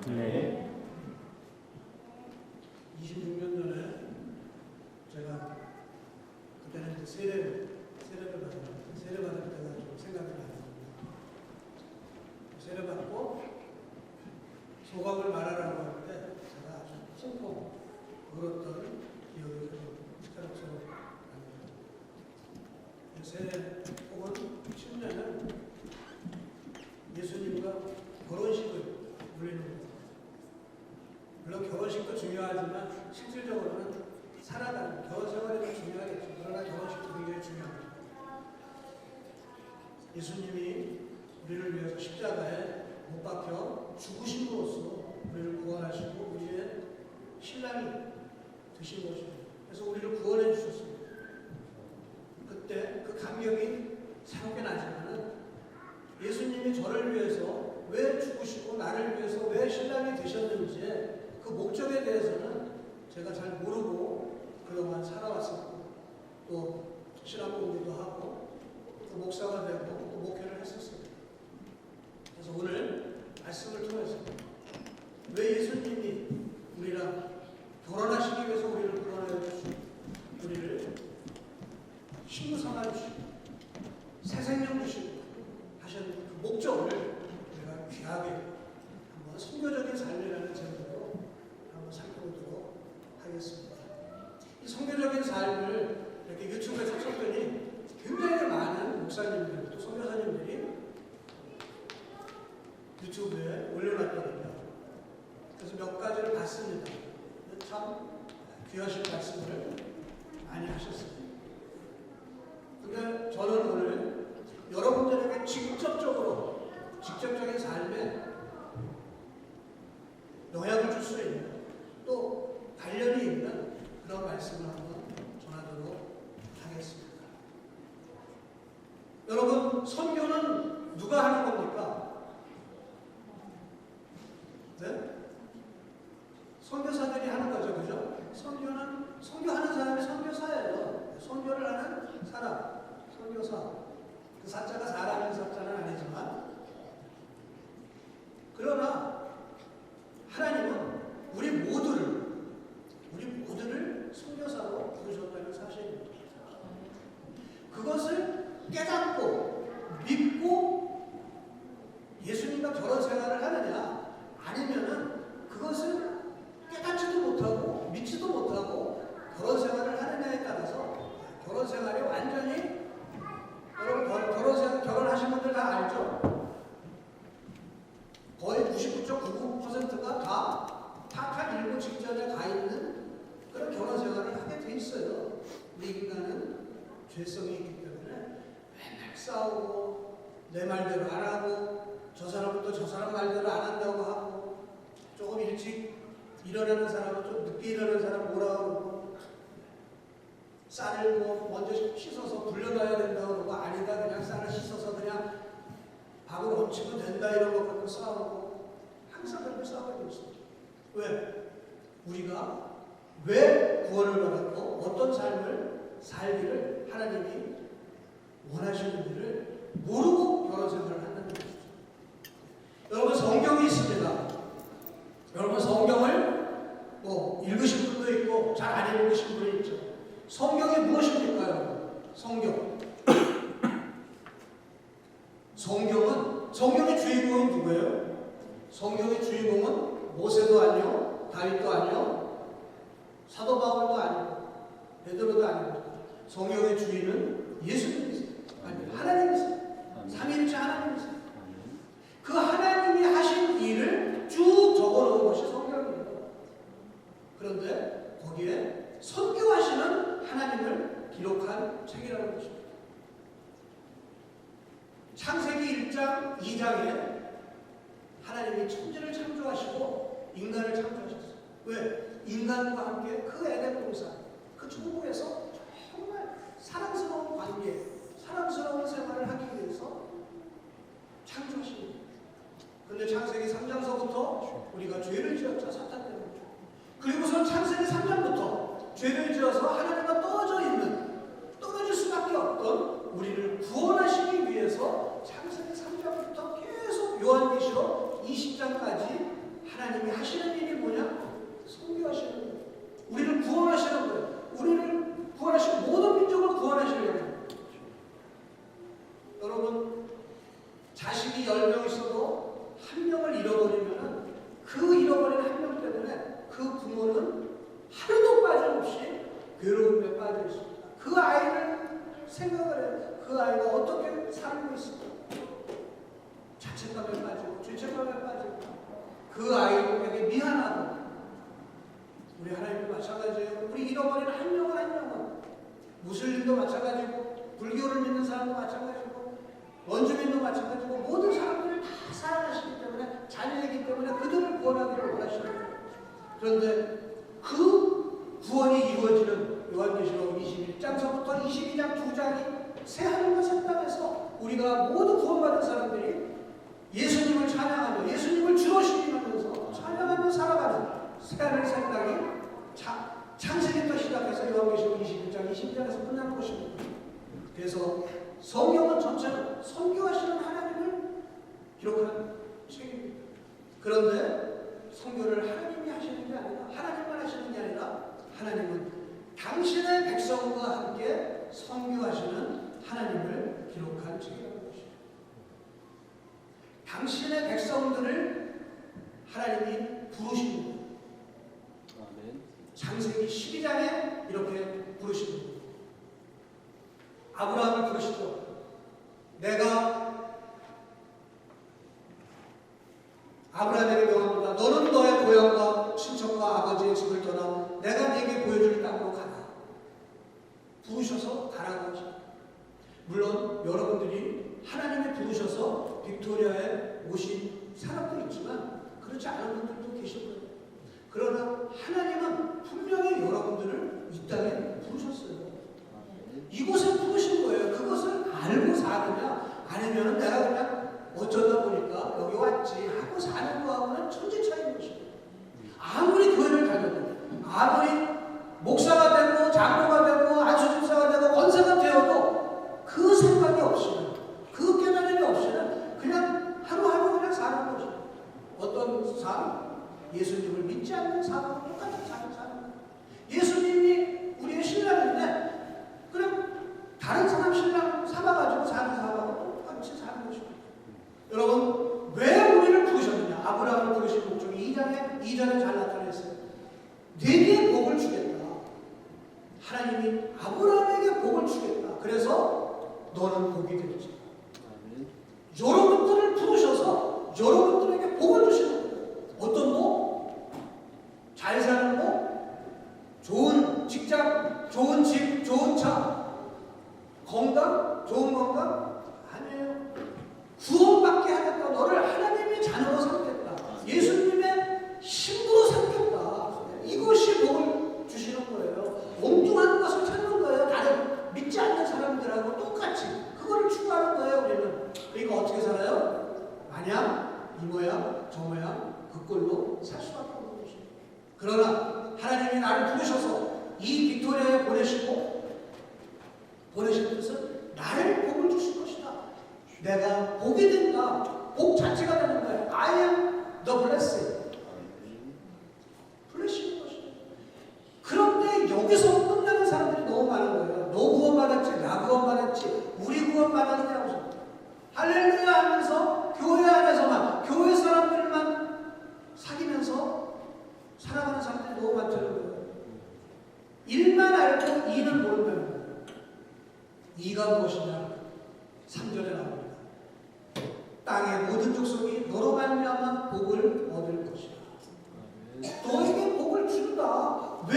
네. 26년 전에 제가 그때는 이제 세례를 받았는데 세례 받을 때가 좀 생각이 나요. 세례 받고 소감을 말하라고 할 때 제가 아주 펑펑 울었던 기억이 좀 새록새록 납니다. 세례 혹은 침례는 예수님과 결혼식을 올리는 겁니다. 물론 결혼식도 중요하지만 실질적으로는 살아가는 결혼 생활이 중요하겠죠. 그러나 결혼식도 굉장히 중요합니다. 예수님이 우리를 위해서 십자가에 못 박혀 죽으심으로써 우리를 구원하시고 우리의 신랑이 되신 것입니다. 그래서 우리를 구원해 주셨습니다. 그때 그 감격이 새롭게 나지만은 예수님이 저를 위해서 왜 죽으시고 나를 위해서 왜 신랑이 되셨는지 그 목적에 대해서는 제가 잘 모르고 그동안 살아왔었고 또 신학 공부도 하고 또 목사가 되고 또 목회를 했었습니다. 그래서 오늘 말씀을 통해서 왜 예수님이 우리랑 결혼하시기 위해서 우리를 구원하여 주시고 우리를 신부 삼아 주시고 새 생명 주시고 하신 그 목적을 우리가 귀하게 한번 선교적인 삶이라는 제목으로 한번 살펴보도록 하겠습니다. 이 선교적인 삶을 이렇게 유튜브에 쳤더니 굉장히 많은 목사님들 또 선교사님들이 유튜브에 올려놨거든요. 그래서 몇 가지를 봤습니다. 참 귀하신 말씀을 많이 하셨습니다. 근데 저는 오늘 여러분들에게 직접적인 삶에 영향을 줄 수 있는 또 관련이 있는 그런 말씀을 한번 전하도록 하겠습니다. 여러분, 선교는 누가 하는 겁니까? 네? 선교사들이 하는 거죠, 그죠? 선교하는 사람이 선교사예요. 선교를 하는 사람, 선교사. 그 사자가 사람인 사자는 아니지만, 그러나 하나님은 우리 모두를 선교사로 부르셨다는 사실입니다. 그것을 깨닫고 믿고 예수님과 결혼 생활을 하느냐, 아니면은 그것을 깨닫지도 못하고 믿지도 못하고 결혼 생활을 하느냐에 따라서 결혼 생활이 완전히 여러분 결혼하신 분들 다 알죠? 거의 99.99%가 다 타카 일부 직전에 가 있는 그런 결혼 생활을 하게 돼 있어요. 우리 인간은 죄성이 있기 때문에 맨날 싸우고 내 말대로 안 하고 저 사람은 또 저 사람 말대로 안 한다고 하고 조금 일찍 일어나는 사람은 좀 늦게 일어나는 사람 뭐라 그러고 쌀을 먼저 씻어서 불려놔야 된다고 그러고 아니다 그냥 쌀을 씻어서 그냥 밥을 얹히면 된다 이런 것 갖고 싸우고 항상 그렇게 싸우고 있습니다. 왜? 우리가 왜 구원을 받았고 어떤 삶을 살기를 하나님이 원하시는지를 모르고 결혼 생활을 한다는 것이죠. 여러분, 성경이 있습니다. 여러분, 성경을 읽으신 분도 있고 잘 안 읽으신 분도 있죠. 성경이 무엇입니까, 여러분? 성경의 주인공이 누구예요? 성경의 주인공은 모세도 아니요, 다윗도 아니요, 사도 바울도 아니고 베드로도 아니고 성경의 주인은 예수님이세요. 아니, 하나님이세요. 삼위일체 하나님이세요. 그 하나님이 하신 일을 쭉 적어놓은 것이 성경이에요. 그런데 거기에 선교하시는 하나님을 기록한 책이라고 하는 것입니다. 창세기 1장, 2장에 하나님이 천지를 창조하시고 인간을 창조하셨어요. 왜? 인간과 함께 그 에덴 동산, 그 천국에서 정말 사랑스러운 관계, 사랑스러운 생활을 하기 위해서 창조하신 거예요. 그런데 창세기 3장서부터 우리가 죄를 지었죠. 사탄 때문에. 그리고선 창세기 3장부터 죄를 지어서 하나님과 떨어질 수밖에 없던 우리를 구원하시기 위해서 창세기 3장부터 계속 요한계시록 20장까지 하나님이 하시는 일이 뭐냐? 선교하시는 거예요. 우리를 구원하시는 거예요. 우리를 구원하시고 모든 민족을 구원하시려고 해요. 여러분, 자식이 10명 있어도 한 명을 잃어버리면 그 잃어버린 한 명 때문에 그 부모는 하루도 빠짐없이 괴로움에 빠져 있습니다. 그 아이를 생각을 해요. 그 아이가 어떻게 살고 있을까? 자책감에 빠지고 죄책감에 빠지고 그 아이에게 미안하고. 우리 하나님도 마찬가지예요. 우리 잃어버린 한 명은 한 명은 무슬림도 마찬가지고 불교를 믿는 사람도 마찬가지고 원주민도 마찬가지고 모든 사람들을 다 사랑하시기 때문에 자녀이기 때문에 그들을 구원하기를 원하시는 거예요. 그런데 그 구원이 이루어지는 요한계시록 21장서부터 22장 2장이 새 하늘과 새 땅에서 우리가 모두 구원받은 사람들이 예수님을 찬양하며 예수님을 주로 신임하면서 찬양하며 살아가는 새 하늘 새 땅이 창세기부터 시작해서 요한계시록 21장 22장에서 끝나는 것입니다. 그래서 성경은 전체는 선교하시는 하나님을 기록하는 책입니다. 그런데 선교를 하나님이 하시는 게 아니라 하나님만 하시는 게 아니라 하나님은 당신의 백성과 함께 선교하시는 하나님을 기록한 책이라는 것입니다. 당신의 백성들을 하나님이 부르십니다. 창세기 12장에 이렇게 부르십니다. 아브라함을 부르시죠. 내가 아브라함에게 명합니다. 너는 너의 고향과 친척과 아버지의 집을 떠나 내가 네게 보여줄 땅으로 가라. 부르셔서 가라고 하십니다. 물론 여러분들이 하나님이 부르셔서 빅토리아에 오신 사람도 있지만 그렇지 않은 분들도 계실 거예요. 그러나 하나님은 분명히 여러분들을 이 땅에 부르셨어요. 이곳에 부르신 거예요. 그것을 알고 사느냐 아니면 내가 그냥 어쩌다 보니까 여기 왔지 하고 사는 거하고는 천지 차이인 것입니다. 아무리 교회를 다녀도 아무리 목사가 되고 장로가 되고 안수집사가 되고 권사가 되어도 그 생각이 없이는 그 깨달음이 없이는 그냥 하루하루 그냥 사는 것입니다. 어떤 삶? 예수님을 믿지 않는 삶하고 똑같은 삶을 사는 거예요. 예수님이 우리의 신랑인데 그럼 다른 사람 신랑 삼아가지고 사는 사람하고 똑같이 사는 것입니다. 여러분, 왜 우리를 부르셨느냐? 아브라함을 부르신 목적이 2장에 잘 나타나 있어요. 네게 복을 주겠다. 하나님이 아브라함에게 복을 주겠다. 그래서 너는 복이 되지. 여러분들을 부르셔서 여러분들에게 복을 주시는 거예요. 어떤 복? 잘 사는 복? 좋은 직장, 좋은 집, 좋은 차, 건강, 좋은 건강? 아니에요. 구원받게 하겠다. 너를 하나님의 자녀로 삼겠다. 예수님의 신부로 삼겠다. 이것이 복을 주시는 거예요. 엉뚱한 것을 찾는 거예요. 다른 믿지 않는 사람들하고 똑같이 그거를 추구하는 거예요. 우리는. 그러니까 어떻게 살아요? 마냥 이 모양 저 모양 그 꼴로 살 수밖에 없는 것입니다. 그러나 하나님이 나를 부르셔서 이 빅토리아에 보내신 뜻은 나를 복을 주실 것이다. 내가 복이 된다. 복 자체가 되는 거예요. I am the blessing. 블레싱인 것이죠. 그런데 여기서 끝나는 사람들이 너무 많은 거예요. 너 구원받았지, 나 구원받았지, 우리 구원받았냐고. 할렐루야 하면서 교회 안에서만, 교회 사람들만 사귀면서 살아가는 사람들이 너무 많다는 거예요. 일만 알고 이는 모른다는 거예요. 이가 무엇이냐? 3절에 나옵니다. 땅의 모든 족속이 너로 말미암아 복을 얻을 것이다. 너에게 복을 준다. 왜?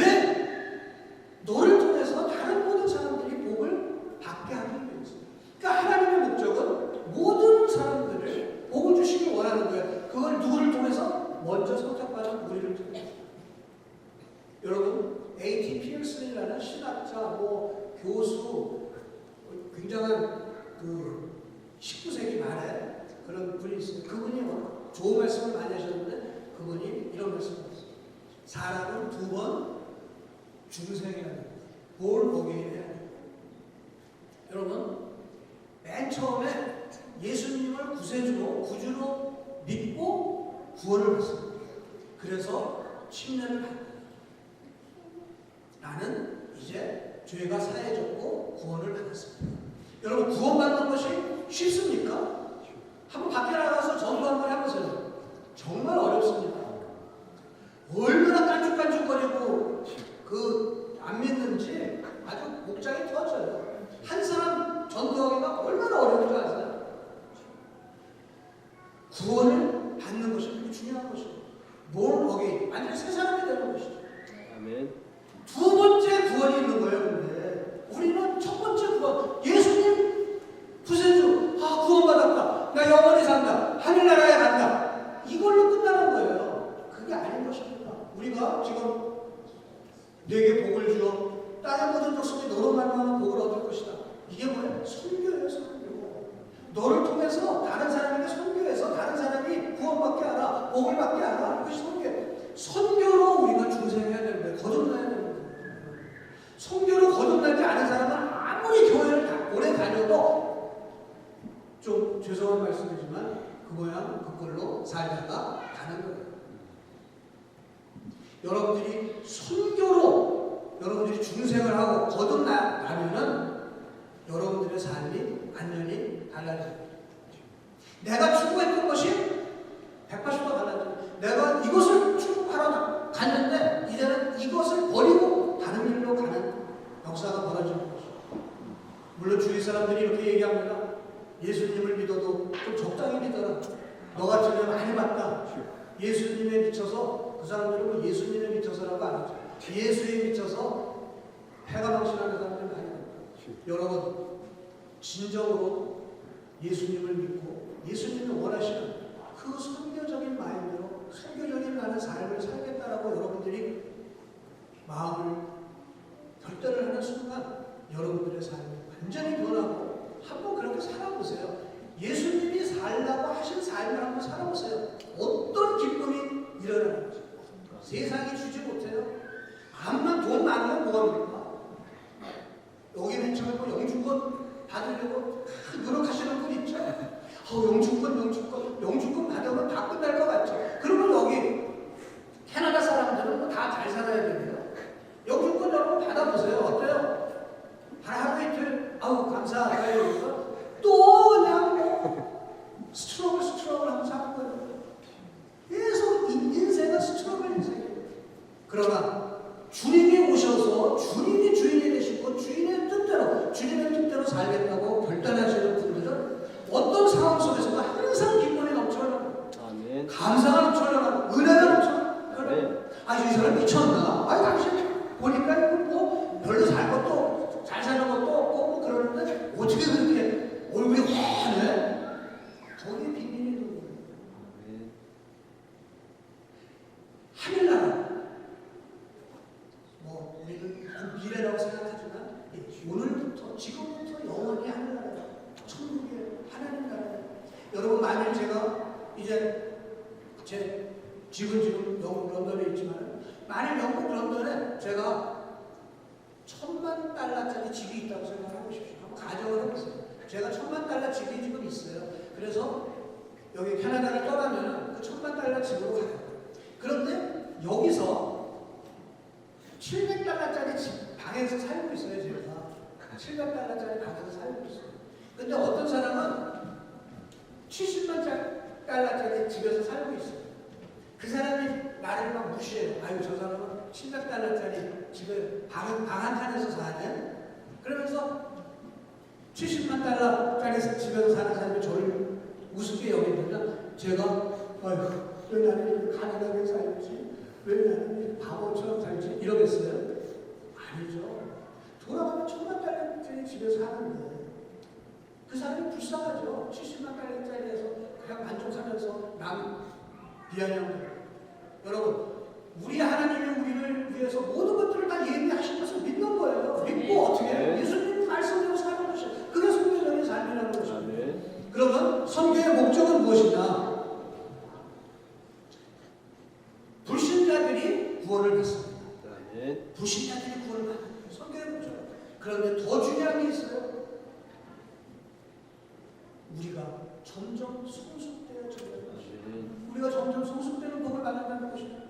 너를 통해서 다른 모든 사람들이 복을 받게 하기 위해서. 그러니까 하나님의 목적은 모든 사람들을 복을 주시기 원하는 거예요. 그걸 누구를 통해서? 먼저 선택받은 우리를 통해서. 여러분, A.T. 피어슨이라는 신학자, 교수, 굉장한 19세기 말에 그런 분이 있어요. 그분이 좋은 말씀을 많이 하셨는데 그분이 이런 말씀을 하셨어요. 사람은 2번 중생해야 됩니다. 볼 보게 해야 됩니다. 여러분, 맨 처음에 예수님을 구주로 믿고 구원을 받습니다. 그래서 침례를 받는 거예요. 나는 이제 죄가 사해졌고 구원을 받았습니다. 여러분 구원받는 것이 쉽습니까? 한번 밖에 나가서 전도 한번 해보세요. 정말 어렵습니다. 얼마나 깐죽깐죽거리고 안 믿는지 아주 목장이 터져요. 한 사람 전도하기가 얼마나 어려운 줄 아세요? 구원을 받는 것이 그게 중요한 것이에요. 뭘 거기 완전히 새 사람이 되는 것이죠. 아멘. 두 번째 구원이 있는 거예요. 근데 우리는 첫 번째 구원, 예수님 구세주, 구원받았다, 나 영원히 산다, 하늘나라에 간다, 이걸로 끝나는 거예요. 그게 아닌 것입니다. 우리가 지금 내게 복을 주어 땅의 모든 족속이 너로 말미암아 복을 얻을 것이다. 이게 뭐예요? 선교예요. 선교. 너를 통해서 다른 사람에게 선교해서 다른 사람이 구원받게 하라, 복을 받게 하라. 그것이 선교예요. 선교로 우리가 중생해야 되는 거예요. 거듭나야 되는 거예요. 선교로 거듭나지 않은 사람은 아무리 교회를 오래 다녀도 좀 죄송한 말씀이지만 그 모양 그 꼴로 살다가 가는 거예요. 여러분들이 선교로 여러분들이 중생을 하고 거듭나면은 여러분들의 삶이 완전히 달라져요. 내가 추구했던 것이 180도 달라져요. 내가 이것을 추구하러 갔는데 이제는 이것을 버리고 다른 일로 가는 역사가 벌어지는 것이죠. 물론 주위 사람들이 이렇게 얘기합니다. 예수님을 믿어도 좀 적당히 믿어라. 너 같은 애 많이 봤다. 예수님에 미쳐서 그 사람들은 뭐 예수님에 미쳐서라고 안 하죠. 예수에 미쳐서 패가 망신하는 사람들 많이 봤다. 여러분 진정으로 예수님을 믿고 예수님이 원하시는 그 선교적인 마음으로 선교적인 나는 삶을 살겠다라고 여러분들이 마음을 결단을 하는 순간 여러분들의 삶이 완전히 변하고 한번 그렇게 살아보세요. 예수님이 살라고 하신 삶을 한번 살아보세요. 어떤 기쁨이 일어나는지. 세상이 주지 못해요. 암만 돈 많으면 뭐합니까? 여기 맨 처음에 영주권 받으려고 노력하시는 분 있죠? 영주권 받으면 다 끝날 것 같죠? 그러면 여기 캐나다 사람들은 뭐 다 잘 살아야 됩니다. 영주권 여러분 받아보세요. 어때요? 하루 이틀 감사하다 또 그냥 스트러글 하고 사는 거예요. 계속 인생은 스트러글 인생이에요. 그러나 주님이 오셔서 주님이 주인이 되시고 주님의 뜻대로 살겠다고 결단하시는 분들은 어떤 상황 속에서도 항상 기쁨이 넘쳐나고 감사가 넘쳐나고 은혜가 넘쳐나고 이 사람 미쳤나? 당신 보니까 뭐 별로 잘 사는 것도 없고 뭐 그러는데 어떻게 그렇게 얼굴이 환해? 거기에 비밀이 있는 거예요. 하늘나라 우리는 미래라고 생각하지만 오늘부터 지금부터 영원히 하늘나라 천국이에요. 하나님 나라예요. 여러분 만일 제가 이제 제 집은 지금 영국 런던에 있지만 만일 영국 런던에 제가 $10,000,000짜리 집이 있다고 생각해 보십시오. 한번 가정을 해보세요. 제가 $10,000,000 집이 지금 있어요. 그래서 여기 캐나다를 떠나면 그 $10,000,000 집으로 가요. 그런데 여기서 $700짜리 집 방에서 살고 있어요. 제가 $700짜리 방에서 살고 있어요. 근데 어떤 사람은 $700,000짜리 집에서 살고 있어요. 그 사람이 나를 막 무시해요. 저 사람은 $700짜리 집에 방 한 칸에서 사네? 그러면서 $700,000짜리 집에서 사는 사람이 저를 우습게 여기면 제가 왜 나는 가난하게 살지? 왜 나는 바보처럼 살지? 이러겠어요? 아니죠. 돌아가면 $10,000,000짜리 집에 사는데 그 사람이 불쌍하죠. $700,000짜리에서 그냥 만족하면서 남 비아냥. 여러분 우리 하나님이 우리를 위해서 모든 것들을 다 예비하신 것을 믿는 거예요. 믿고 어떻게 해요? 예수님 말씀대로 사는 것이 그게 선교적인 삶이라는 것입니다. 그러면 선교의 목적은 무엇이냐? 불신자들이 구원을 받습니다. 불신자들이 구원을 받는 거예요. 선교의 목적. 그런데 더 중요한 게 있어요. 우리가 점점 성숙되어져야 되는 것입니다. 우리가 점점 성숙되는 복을 받는다는 것입니다.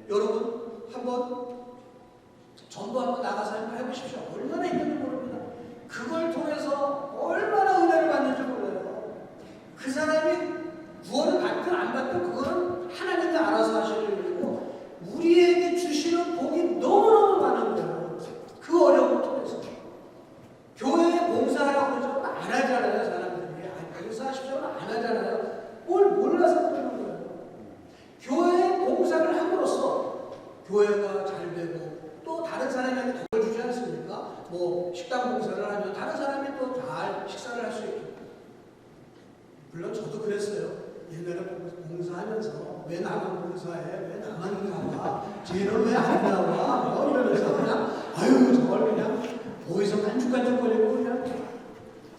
여러분 한번 전도 한번 나가서 한번 해보십시오. 얼마나 있는지 모릅니다. 그걸 통해서 얼마나 은혜를 받는지 몰라요. 그 사람이 구원을 받든 안 받든 그거는 하나님이 알아서 하시는 일이고 우리에게 주시는 복이 너무너무 많은 거예요. 그 어려움을 통해서. 교회에 봉사하라고 그러죠. 안 하잖아요. 사람들이. 봉사하십시오. 안 하잖아요. 뭘 몰라서 그러는 거예요. 교회에 봉사를 함으로써 교회가 잘 되고 또 다른 사람에게 덕을 주지 않습니까? 뭐 식당 봉사를 하면 다른 사람이 또 잘 식사를 할 수 있고. 물론 저도 그랬어요. 옛날에 봉사하면서 왜 나만 봉사해? 왜 나만 나와? 쟤는 왜 안 나와? 뭐 이러면서 그냥 아유 저걸 그냥 거기서 깐죽깐죽거리고 그냥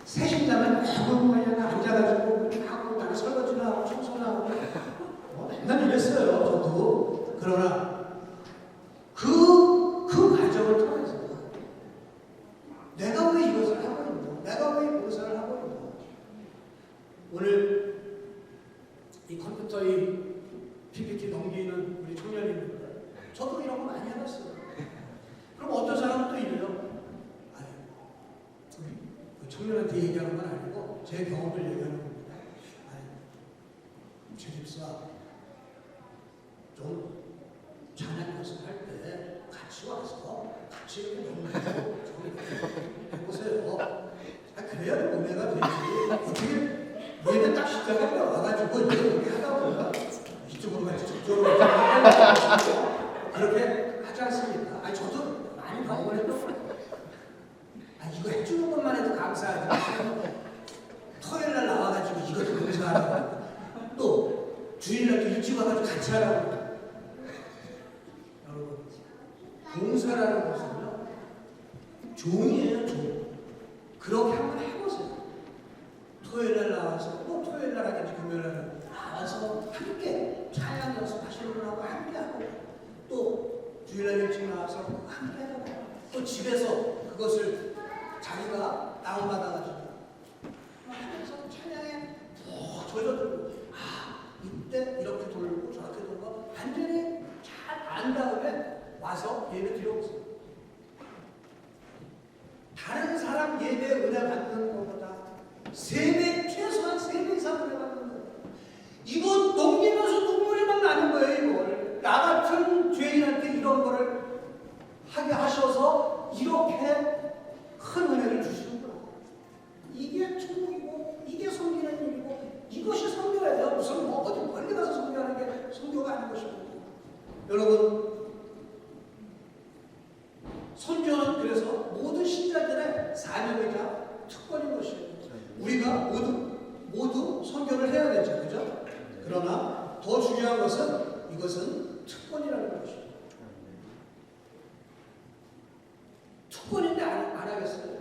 새신자면 그냥 앉아가지고 그냥 하고 나는 설거지나 하고 청소나 하고 맨날 이랬어요. 저도. 그러나 그 과정을 통해서 내가 왜 이것을 하고 있나? 내가 왜 봉사를 하고 있나? 오늘 이 컴퓨터 이 PPT 넘기는 우리 청년님들 저도 이런 거 많이 해봤어요. 그럼 어떤 사람은 또 이래요. 아유, 그 청년한테 얘기하는 건 아니고 제 경험을 얘기하는 겁니다. 아유, 주집사 좀 찬양 연습할 때 같이 와서 같이 이렇게 연습하고 해보세요. 그래야 은혜가 되지. 어떻게 얘는 딱 시작에 와가지고 이렇게 하다 보니까 이쪽으로 가지 저쪽으로 가지 그렇게 하지 않습니까? 아니 저도 많이 경험을 했던 거예요. 이거 해주는 것만 해도 감사하지. 토요일날 나와가지고 이것도 봉사하라고 또 주일날 일찍 와가지고 같이 하라고. 여러분 봉사라는 것은요 종이에요. 종. 그렇게 한번 해보세요. 토요일날 나와서 또 토요일날 하겠지. 금요일날 나와서 함께 찬양 연습하시는 분하고 함께 하고 또 주일날 일찍 나와서 함께 하고 또 집에서 그것을 자기가 다운받아가지고 하면서 찬양에 푹 젖어들고 이때 이렇게 돌고 저렇게 돌고 완전히 잘 안 다음에 와서 예배 드려보세요. 다른 사람 예배 은혜 받는 것보다 3배, 최소한 3배 이상 은혜 받는 거예요. 이거 넘기면서 눈물이 막 나는 거예요. 이걸 나 같은 죄인한테 이런 거를 하게 하셔서 이렇게 큰 은혜를 주시는구나. 이게 천국이고 이게 섬기는 일이고 이것이 선교예요. 무슨 뭐 어디 멀리 가서 선교하는 게 선교가 아닌 것이고. 여러분 선교는 그래서 모든 신자들의 사명이자 특권인 것이에요. 우리가 모두 선교를 해야 되죠. 그죠? 그러나 더 중요한 것은 이것은 특권이라는 것이죠. 특권인데 안 하겠어요?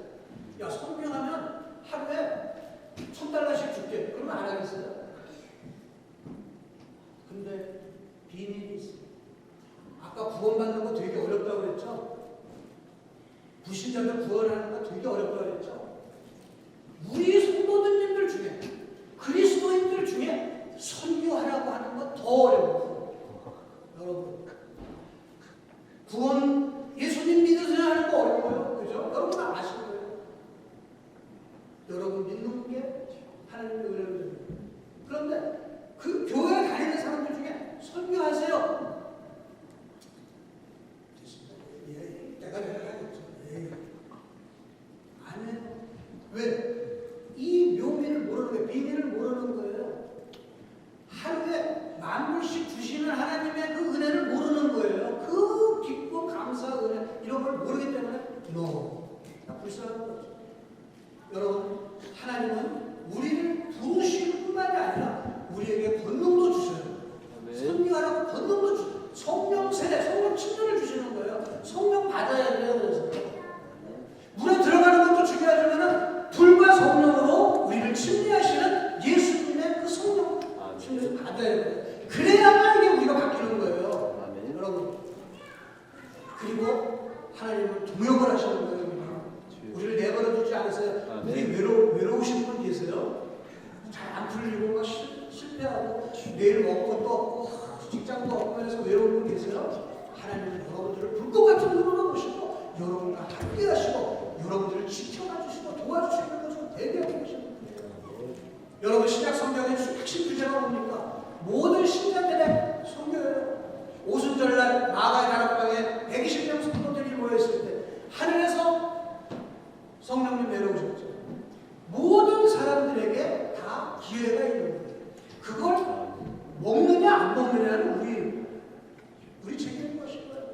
야, 선교하면 하루에 $1,000씩 줄게. 그러면 안 하겠어요? 근데 비밀이 있어요. 아까 구원받는 거 되게 어렵다고 그랬죠? 불신자들 구원하는 거 되게 어렵다고 그랬죠? 우리 성도들님들 중에 그리스도인들 중에 선교하라고 하는 건 더 어려워요. 여러분 구원 예수님 믿으세요 하는 거 어려워요. 그죠? 여러분 아시는 거예요. 여러분 믿는 게 하나님의 은혜를 줍니다. 그런데 그 교회 다니는 사람들 중에 선교하세요. 내가 하겠죠. 안 해요. 왜? 이 묘미를 모르는 거예요. 비밀을 모르는 거예요. 하루에 $10,000씩 주시는 하나님의 그 은혜를 모르는 거예요. 그 기쁨, 감사, 은혜 이런 걸 모르기 때문에 불쌍한 거죠. 여러분 하나님은 우리를 부르시는 뿐만이 아니라 우리에게 권능도 주셔요. 선교하라고 권능도 주셔요. 성령 세례, 성령 침례를 주시는 거예요. 성령 받아야 돼요. 그래서 물에 들어가는 것도 중요하지만 불과 성령으로 우리를 침례하시는 예수님의 그 성령 침례를 받아야 돼요. 그래야만 이게 우리가 바뀌는 거예요. 아멘. 여러분 그리고 하나님은 동역을 하시는 거예요. 우리를 내버려 두지 않으세요. 우리 외로우신 분 계세요? 잘 안 풀리고 막 실패하고 내일 먹고 목사님도 어떤 면에서 외로운 분 계세요? 하나님은 여러분들을 불꽃 같은 눈으로 보시고 여러분과 함께 하시고 여러분들을 지켜봐 주시고 도와주시는 것을 대비하고 계시는 분이에요. 여러분 신약 성경의 핵심 주제가 뭡니까? 모든 신자들의 성교예요. 오순절날 마가의 다락방에 120명 성도들이 모였을 때 하늘에서 성령님 내려오셨죠. 모든 사람들에게 다 기회가 있는 거예요. 그걸 먹느냐 안 먹느냐는 우리 책임인 것인 거예요.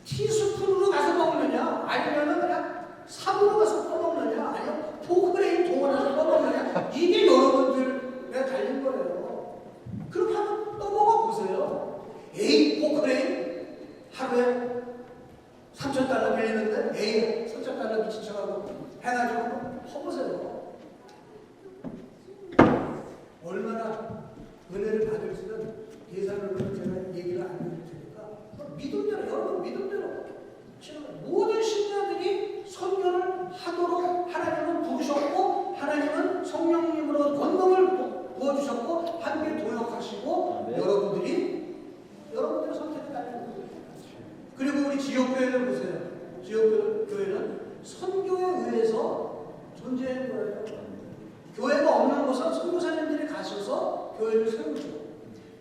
티스푼으로 가서 먹느냐 아니면 그냥 삽으로 가서 떠먹느냐 아니면 포크레인 동원해서 떠먹느냐 이게 여러분들에 달린 거예요. 그렇게 한번 떠먹어 보세요. 에이 포크레인 하루에 3,000달러 빌리는데 에이 3,000달러 미친 척하고 해가지고 퍼보세요. 얼마나 은혜를 받을지는 계산으로는 제가 얘기를 안 드릴 테니까 믿음대로 여러분 믿음대로 모든 신자들이 선교를 하도록 하나님은 부르셨고 하나님은 성령님으로 권능을 부어주셨고 함께 도역하시고 네. 여러분들의 선택을 따르는 거예요. 그리고 우리 지역교회를 보세요. 지역교회는 선교에 의해서 존재하는 거예요. 교회가 없는 곳은 선교사님들이 가셔서 교회를 세우죠.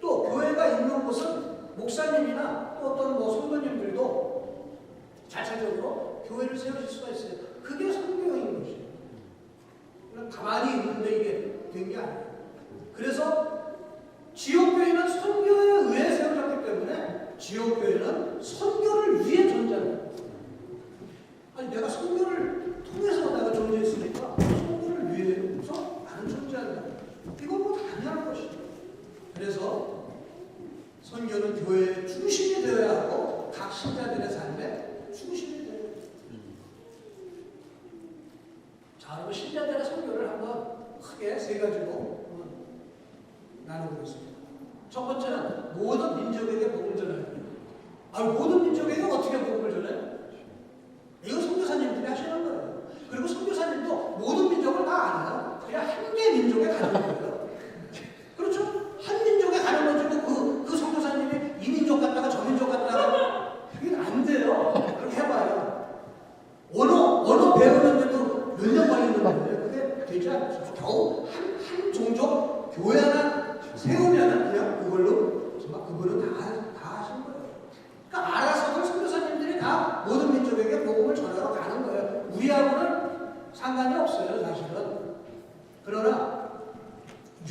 또 교회가 있는 곳은 목사님이나 또 어떤 성도님들도 자체적으로 교회를 세우실 수가 있어요. 그게 선교인 것이에요. 그냥 가만히 있는데 이게 된 게 아니에요. 그래서 지역교회는 선교에 의해 세워졌기 때문에 지역교회는 선교를 위해 존재합니다. 아니 내가 선교를 통해서 내가 존재했으니까 선교를 위해서 나는 존재한다. 이건 뭐 당연한 것이죠. 그래서 선교는 교회의 중심이 되어야 하고 각 신자들의 삶의 중심이 되어야 합니다. 자, 그럼 신자들의 선교를 한번 크게 세 가지로 나눠보겠습니다. 첫 번째는 모든 민족에게 복음을 전하는 거예요. 모든 민족에게 어떻게 복음을 전해요? 이거 선교사님들이 하시는 거예요. 그리고 선교사님도 모든 민족을 다 알아요. 그냥 한 개 민족에 가는 거예요. 그렇죠? 한 민족에 가는 거지 그 선교사님이 이 민족 갔다가 저 민족 갔다가 그게 안 돼요. 그렇게 해봐요. 언어 배우는데도 몇 년 걸리는 거예요. 그게 되지 않죠. 겨우 한 종족 교회 하나 세우면은 그냥 그걸로 정말 그거는 다 하신 거예요. 그러니까 알아서도 선교사님들이 다 모든 민족에게 복음을 전하러 가는 거예요. 우리하고는 상관이 없어요, 사실은. 그러나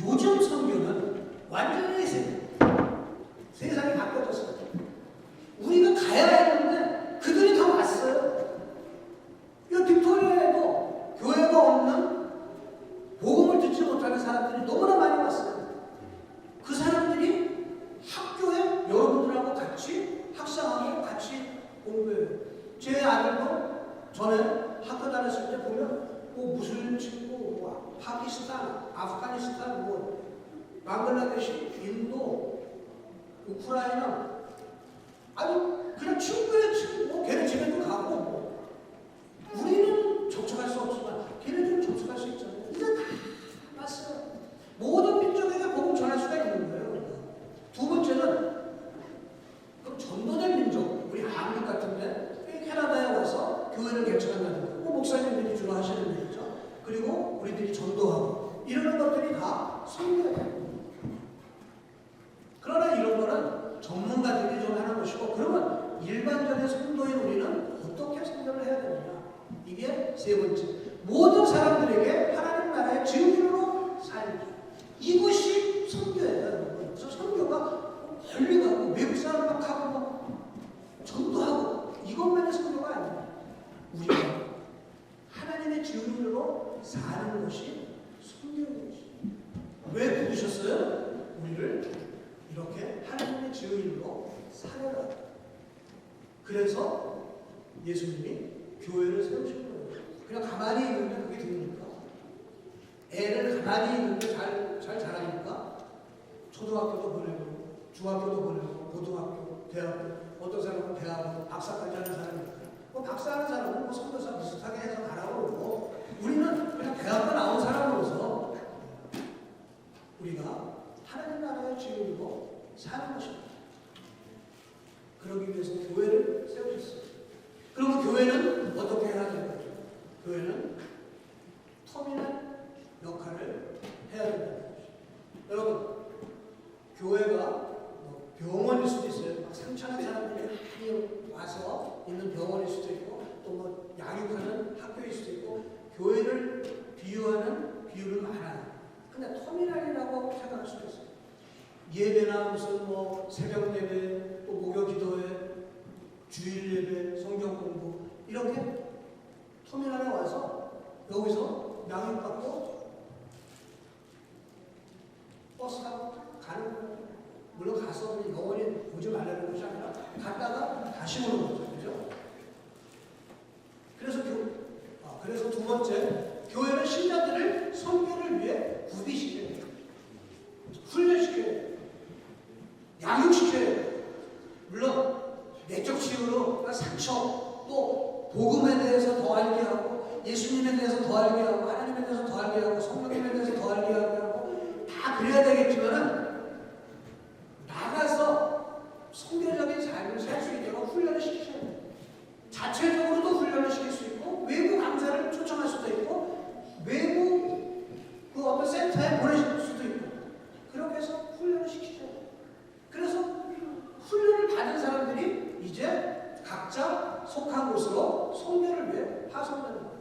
요즘 선교는 완전히 세상이 바뀌어졌어요. 우리가 가야 했는데 그들이 다 왔어요. 이 빅토리아에도 교회가 없는 복음을 듣지 못하는 사람들이 너무나 많이 왔어요. 그 사람들이 학교에 여러분들하고 같이 학상하고 같이 공부해요. 제 아들도 전에 학교 다녔을 때 보면 무슬림 친구, 파키스탄, 아프가니스탄, 방글라데시, 인도, 우크라이나 아주 그냥 친구의 친구, 걔네 집에도 가고 우리는 접촉할 수 없지만 걔네들은 접촉할 수 있잖아요. 이제 다 왔어요. 모든 민족에게 복음 전할 수가 있는 거예요. 두 번째는 그럼 전도된 민족, 우리 한국 같은데 캐나다에 와서 교회를 개척한다는 거, 목사님들이 주로 하시는 일이죠. 그리고 우리들이 전도하고 이런 것들이 다 선교예요. 그러나 이런 거는 전문가들이 좀 하는 것이고, 그러면 일반적인 성도인 우리는 어떻게 선교를 해야 되느냐? 이게 세 번째. 모든 사람들에게 하나님 나라의 증인으로 살기. 이것이 선교예요. 그래서 선교가 멀리 가고 외국 사람 막 하고 막 전도하고 이것만의 선교가 아니에요. 우리가 하나님의 증인으로 사는 것이 선교인 것이에요. 왜 부르셨어요? 우리를 이렇게 하나님의 증인으로 살아라. 그래서 예수님이 교회를 세우신 거예요. 그냥 가만히 있는데 그게 됩니까? 애를 가만히 있는데 잘 자라니까? 초등학교도 보내고 중학교도 보내고 고등학교, 대학교, 어떤 사람은 대학원, 박사까지 하는 사람이 있고, 박사하는 사람은 선교사 비슷하게 해서 가라고 그러고, 우리는 그냥 대학교 나온 사람으로서 우리가 하나님 나라의 주인으로 사는 것입니다. 그러기 위해서 교회를 세우셨어요. 그러면 교회는 어떻게 해야 되는 거죠? 교회는 터미널 역할을 해야 된다는 것이죠. 여러분, 교회가 병원일 수도 있어요. 막 상처난 사람들이 와서 있는 병원일 수도 있고, 또 뭐 양육하는 학교일 수도 있고, 교회를 비유하는 비유는 많아요. 근데 터미널이라고 생각할 수도 있어요. 예배나 무슨 뭐 새벽 예배, 또 목요 기도회, 주일 예배, 성경 공부, 이렇게 터미널에 와서 여기서 양육받고 버스 타고 가는 거예요. 물론 가서 영원히 오지 말라는 것이 아니라 갔다가 다시 오는 거죠. 그죠? 그래서 두 번째, 교회는 신자들을 선교를 위해 구비시켜야 돼요. 훈련시켜야 돼요. 양육시켜야 돼요. 물론 내적 치유로 상처, 또 복음에 대해서 더 알게 하고, 예수님에 대해서 더 알게 하고, 하나님에 대해서 더 알게 하고, 성령님에 대해서 더 알게 하고, 다 그래야 되겠지만은 나가서 성교적인 삶을 살 수 있도록 훈련을 시키셔야 돼요. 자체적으로도 훈련을 시킬 수 있고, 외부 강사를 초청할 수도 있고, 외부 그 어떤 센터에 보내실 수도 있고, 그렇게 해서 훈련을 시키셔야 돼요. 그래서 훈련을 받은 사람들이 이제 각자 속한 곳으로 선교를 위해 파송되는 거예요.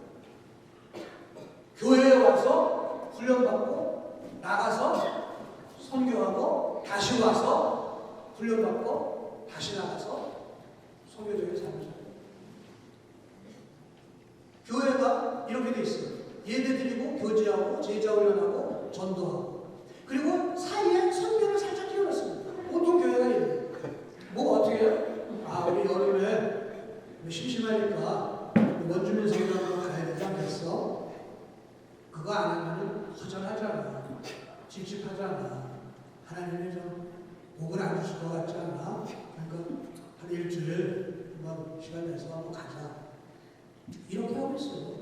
교회에 와서 훈련받고 나가서 선교하고 다시 와서 훈련받고 다시 나가서 선교적인 삶을 살아요. 교회가 이렇게 돼 있어요. 예배드리고 교제하고 제자훈련하고 전도하고, 그리고 사이에 선교를 살짝 끼워놨습니다. 보통 교회가 이래요. 뭐 어떻게 해요? 우리 여름에 심심하니까 원주민 성당으로 가야 되지 않겠어? 그거 안 하면 허전하잖아. 찝찝하잖아. 하나님이 좀 복을 안 주실 것 같지 않아? 그러니까 한 일주일 시간 내서 한번 가자. 이렇게 하고 있어요.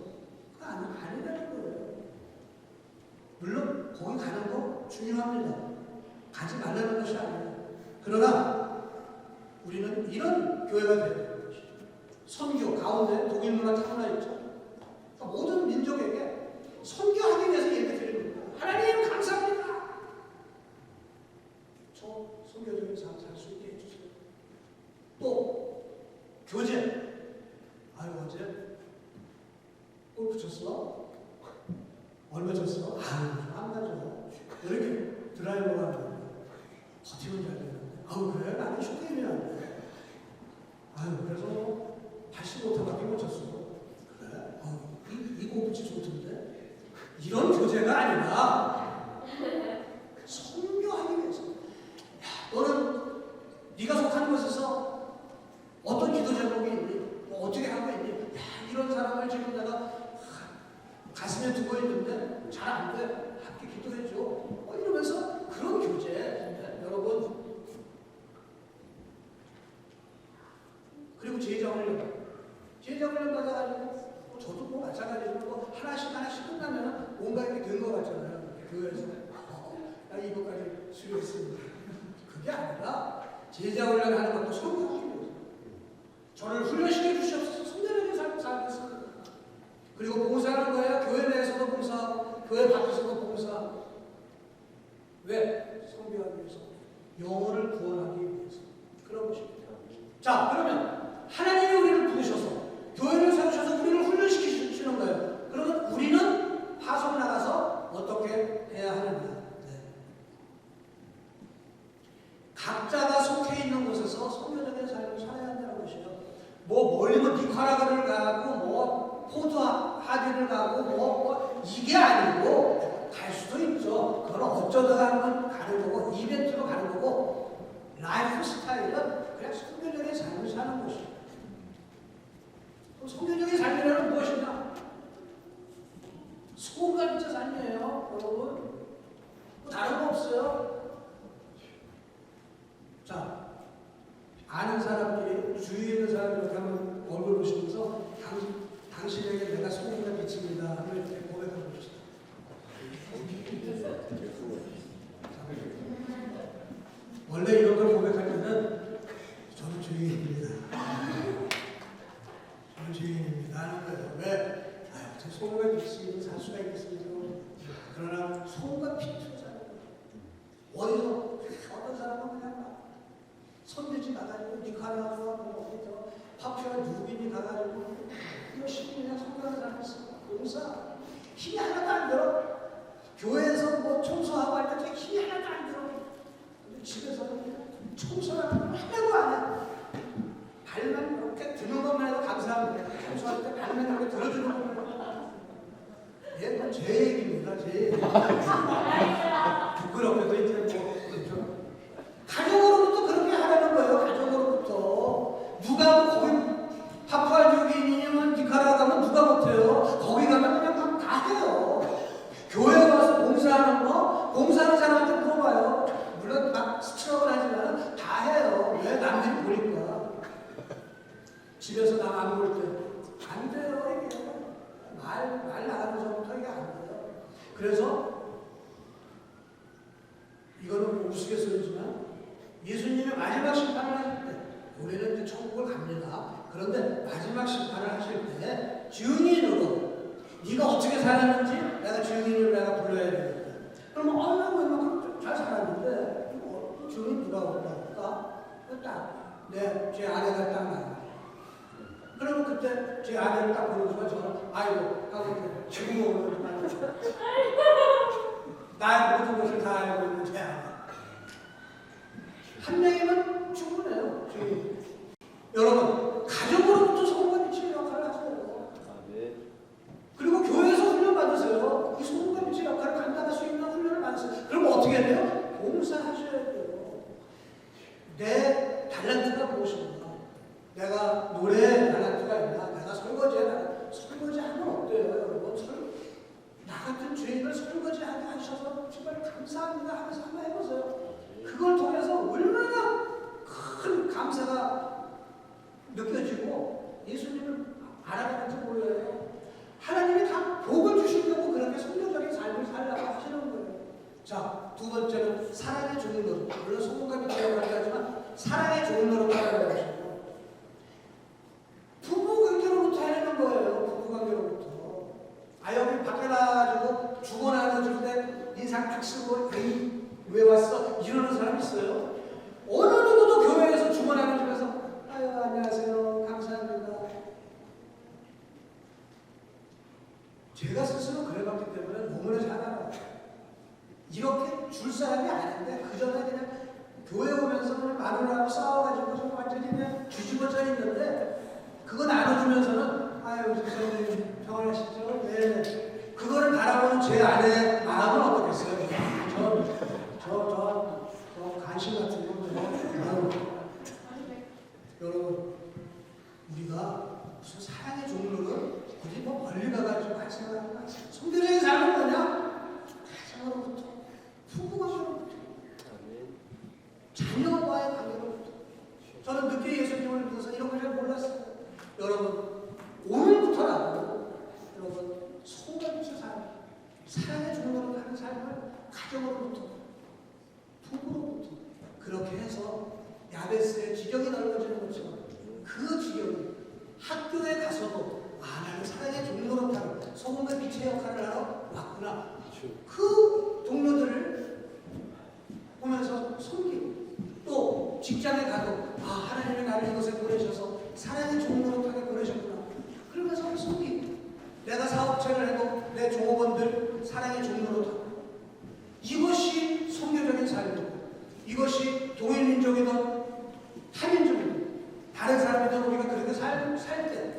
그거 아니라는 거예요. 물론 거기 가는 거 중요합니다. 가지 말라는 것이 아니에요. 그러나 우리는 이런 교회가 되어야 되는 것이죠. 선교 가운데 독일 문화 타고나 있죠. 그러니까 모든 민족에게 선교하기 위해서 예배 드리는 거예요. 하나님 감사합니다. 저 선교적인 삶 살 수 있게 해주세요. 또 교제. 어제 골프 쳤어? 얼마 쳤어? 안 가죠. 이렇게 드라이버가 하는데 버티면 잘 되는데, 그래? 나는 슈팅이 안 돼. 그래서 85타밖에 못 쳤어. 그래? 이 골프치 좋던데? 이런 교제가 아니라 선교하기 위해서. 너는 네가 속한 곳에서 어떤 기도 제목이 있니? 어떻게 하고 있니? 이런 사람을 지금 내가 가슴에 두고 있는데 잘 안 돼. 함께 기도해줘. 이러면서 그런 교제. 여러분. 그리고 제자훈련 받아가지고 저도 뭐 마찬가지로 하나씩 끝나면 뭔가 이렇게 된 것 같잖아요. 교회에서 나 이거까지 수료했습니다. 그게 아니라 제자훈련 하는 것도 선교하기 위해서. 저를 훈련시켜 주시옵소서. 성결하게 삶을 살겠습니다. 그리고 봉사하는 거야. 교회 내에서도 봉사하고 교회 밖에서도 봉사하고. 왜? 선교하기 위해서. 영혼을 구원하기 위해서. 그런 것입니다. 자, 그러면 하나님이 우리를 부르셔서 교회를 세우셔서 우리를 훈련시키시는 거예요. 그러면 우리는 파송 나가서 어떻게 해야 하느냐. 각자가 속해 있는 곳에서 선교적인 삶을 살아야 한다는 것이에요. 멀리 니카라과를 가고 포도하디를 가고 이게 아니고 갈 수도 있죠. 그건 어쩌다가 한번 가는 거고 이벤트로 가는 거고, 라이프 스타일은 그냥 선교적인 삶을 사는 것이에요. 선교적인 삶이라는 무엇이냐? 소금과 빛의 삶이에요, 여러분. 다른 거 없어요. 자, 아는 사람끼리, 주위에 있는 사람이 이렇게 한번 얼굴 보시면서 당신에게 내가 소금과 빛입니다. 이렇게 고백해 보시죠. 원래 이런 걸 고백할 때는 저는 죄인입니다. 저는 죄인입니다 하는 거예요. 왜? 저 소금과 빛이 살 수가 있겠습니까? 그러나 소금과 빛이잖아요. 어디서 어떤 사람은 그냥 막 선교지 가가지고 니카라구아 뭐 파푸아 뉴기니 가가지고 열심히 그냥 선교하는 사람이 있어. 용사 힘이 하나도 안 들어. 교회에서 뭐 청소하고 할 때 힘이 하나도 안 들어. 근데 집에서는 청소하는 거 하나도 안 해. 발만 이렇게 드는 것만 해도 감사합니다. 청소할 때 발만 이렇게 들어주는 것만 해도 얘는 제 얘기입니다. 제 얘기. 부끄럽게도 이제 뭐 가족으로부터 그렇게 하라는 거예요. 가족으로부터. 누가 거기 파푸아뉴기니면 니카라구아 가면 누가 못해요. 거기 가면 그냥 다 해요. 교회 와서 봉사하는 거, 봉사하는 사람한테 물어봐요. 물론 막 스트럭을 하지만 다 해요. 왜? 남들이 보니까. 집에서 남 안 볼 때 안 돼요. 이게 말 나가는 전부터 이게 안 돼요. 그래서 이거는 우스갯소리지만 예수님이 마지막 심판을 하실 때 우리는 이제 천국을 갑니다. 그런데 마지막 심판을 하실 때 증인으로 네가 어떻게 살았는지 내가 증인으로 내가 불러야 되겠다. 그러면 나 웬만큼 잘 살았는데 증인 누가 올까? 제 아내가 딱 나와. 그러면 그때 제 아내를 딱 보여주면 저는 아이고 하고 지금 오는 나의 모든 것을 다 알고 있는 제 아내. 한 명이면 충분해요. 여러분 가족으로부터 소금과 빛의 역할을 하세요. 그리고 교회에서 훈련 받으세요. 이 소금과 빛의 역할을 감당할 수 있는 훈련을 받으세요. 그럼 어떻게 해야 돼요? 봉사하셔야 돼요. 내 달란트가 무엇인가? 내가 노래에 달란트가 있나? 내가 설거지에 달란트. 설거지하면 어때요? 여러분? 나 같은 죄인을 설거지하게 하셔서 정말 감사합니다 하면서 한번 해보세요. 그걸 통해서 얼마나 큰 감사가 느껴지고 예수님을 알아가는지 몰라요. 하나님이 다 복을 주시려고 그렇게 성경적인 삶을 살라고 하시는 거예요. 자, 두 번째는 사랑의 좋은 노릇. 물론 소금과 빛의 역할을 하지만 사랑의 좋은 노릇을 하라고 하시고 부부 관계로부터 하는 거예요. 부부 관계로부터. 여기 밖에 나가지고 주거 나눠줄 때 인상 탁 쓰고 왜 왔어? 이러는 사람 있어요? 어느 누구도 교회에서 주거 나눠주면서 안녕하세요. 감사합니다. 제가 스스로 그래봤기 때문에 너무나 잘 알아요. 이렇게 줄 사람이 아닌데 그 전에 그냥 교회 오면서 그냥 마누라하고 싸워가지고 좀 완전히 그냥 뒤집어져 있는데 그거 나눠주면서는 선생님 평안하시죠? 네. 그거를 바라보는 제 아내의 마음은 어떻겠어요? 저 관심 같은 거 여러분 우리가 무슨 사랑의 종로를 어디 뭐 멀리 가가지고 같이 생각하는 거 아니에요? 성교적인 삶은 뭐냐? 가정으로부터 부부관계로부터 자녀와의 관계로부터 저는 늦게 예수님을 믿어서 이런 걸 잘 몰랐어요. 여러분 오늘부터라도 여러분 소금빛의 삶 사랑의 종로를 하는 삶을 가정으로부터 부부로부터 그렇게 해서 야베스의 지경이 넓어지는 것처럼 그 지경이 학교에 가서도 나는 사랑의 종로로 타고 소금과 빛의 역할을 하러 왔구나. 그 동료들을 보면서 섬기고 또 직장에 가도 하나님이 나를 이곳에 보내셔서 사랑의 종로로 타게 보내셨구나. 그러면서 섬기고 내가 사업체를 해도 내 종업원들 사랑의 종로로 타고 이것이 선교적인 삶이고 이것이 동일민족이든 타민족이든 다른 사람이든 우리가 그렇게 살 때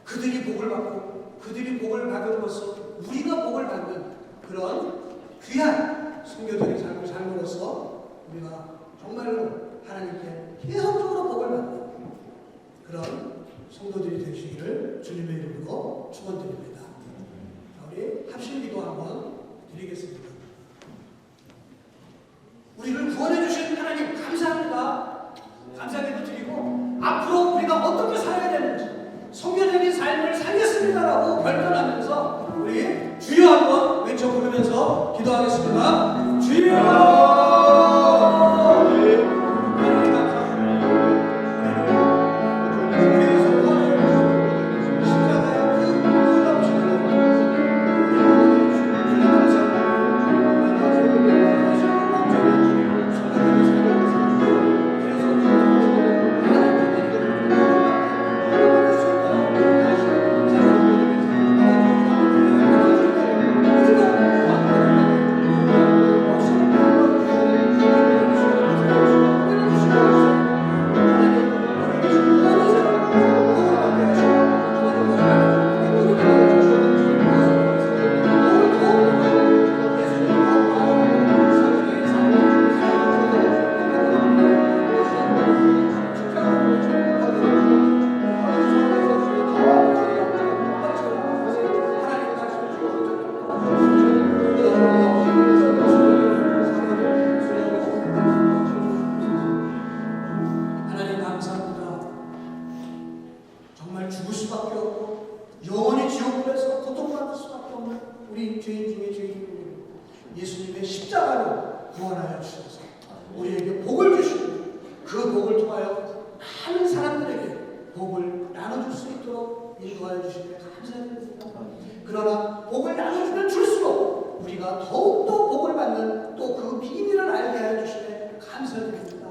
그들이 복을 받고 그들이 복을 받음으로써 우리가 복을 받는 그런 귀한 선교적인 삶을 삶으로써 우리가 정말로 하나님께 계속적으로 복을 받는 그런 성도들이 되시기를 주님의 이름으로 축원드립니다. 우리 합심기도 한번 드리겠습니다. 우리를 구원해 주신 하나님 감사합니다. 감사기도 드리고 앞으로 우리가 어떻게 살아야 되는지 성교적인 삶을 살겠습니다라고 결단하면서 우리 주여 한번 외쳐 부르면서 기도하겠습니다. 주여! 우리에게 복을 주시고 그 복을 통하여 많은 사람들에게 복을 나눠줄 수 있도록 인도하여 주시기에 감사드립니다. 그러나 복을 나눠주면 줄수록 우리가 더욱더 복을 받는 또 그 비밀을 알게 하여 주시기에 감사드립니다.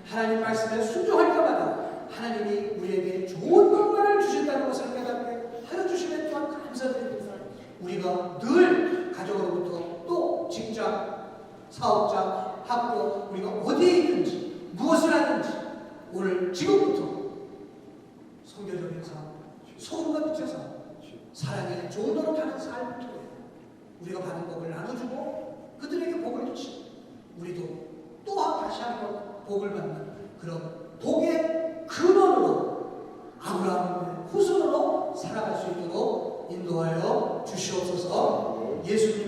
하나님 말씀에 순종할 때마다 하나님이 우리에게 좋은 것만을 주신다는 것을 깨닫게 하여 주시기에 또한 감사드립니다. 우리가 늘 가족으로부터 또 직장, 사업장, 학교, 우리가 어디에 있든지 무엇을 하든지 오늘 지금부터 성교적인 삶, 소금과 빛의 삶, 사랑의 종로로 타는 삶을 통해 우리가 받은 복을 나눠주고 그들에게 복을 주시고 우리도 또 다시 한번 복을 받는 그런 복의 근원으로 아브라함의 후손으로 살아갈 수 있도록 인도하여 주시옵소서. 예수님